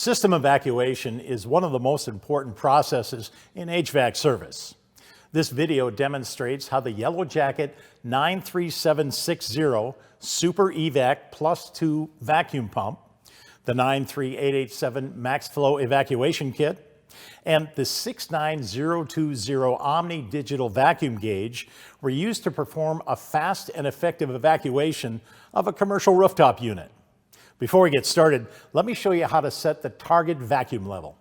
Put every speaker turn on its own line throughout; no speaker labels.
System evacuation is one of the most important processes in HVAC service. This video demonstrates how the Yellow Jacket 93760 SuperEvac Plus 2 vacuum pump, the 93887 Max Flow evacuation kit, and the 69020 Omni digital vacuum gauge were used to perform a fast and effective evacuation of a commercial rooftop unit. Before we get started, let me show you how to set the target vacuum level.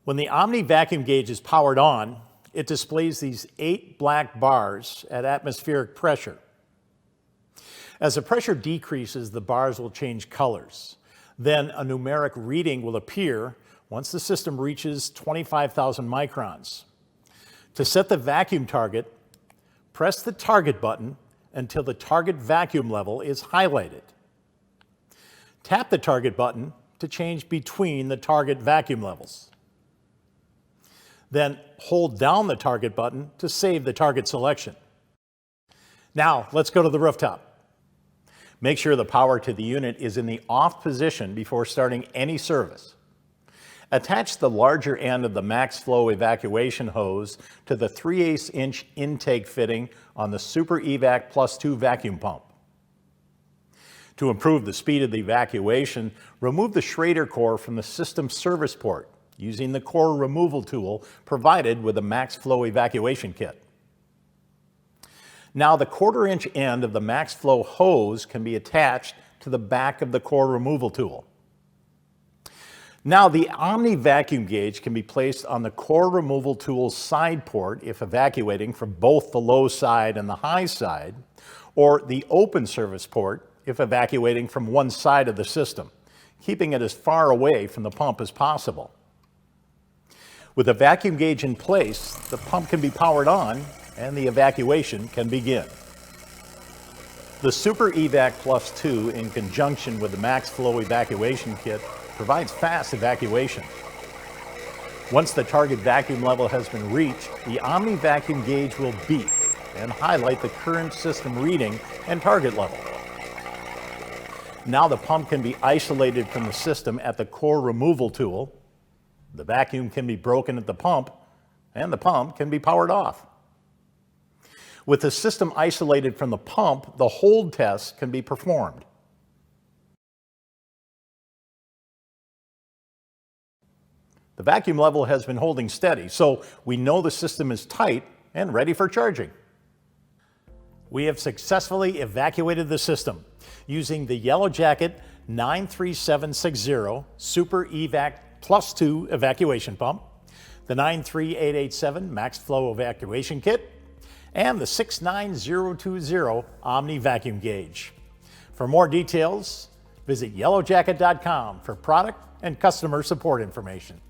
When the Omni vacuum gauge is powered on, it displays these 8 black bars at atmospheric pressure. As the pressure decreases, the bars will change colors. Then a numeric reading will appear once the system reaches 25,000 microns. To set the vacuum target, press the target button until the target vacuum level is highlighted. Tap the target button to change between the target vacuum levels. Then hold down the target button to save the target selection. Now let's go to the rooftop. Make sure the power to the unit is in the off position before starting any service. Attach the larger end of the Max Flow evacuation hose to the 3/8 inch intake fitting on the SuperEvac Plus 2 vacuum pump. To improve the speed of the evacuation, remove the Schrader core from the system service port using the core removal tool provided with the Max Flow evacuation kit. Now the 1/4 inch end of the Max Flow hose can be attached to the back of the core removal tool. Now the Omni vacuum gauge can be placed on the core removal tool's side port if evacuating from both the low side and the high side, or the open service port if evacuating from one side of the system, keeping it as far away from the pump as possible. With the vacuum gauge in place, the pump can be powered on and the evacuation can begin. The SuperEvac Plus 2 in conjunction with the Max Flow evacuation kit provides fast evacuation. Once the target vacuum level has been reached, the Omni vacuum gauge will beep and highlight the current system reading and target level. Now the pump can be isolated from the system at the core removal tool, the vacuum can be broken at the pump, and the pump can be powered off. With the system isolated from the pump, the hold test can be performed. The vacuum level has been holding steady, so we know the system is tight and ready for charging. We have successfully evacuated the system using the Yellow Jacket 93760 SuperEvac Plus 2 evacuation pump, the 93887 Max Flow evacuation kit, and the 69020 Omni vacuum gauge. For more details, visit yellowjacket.com for product and customer support information.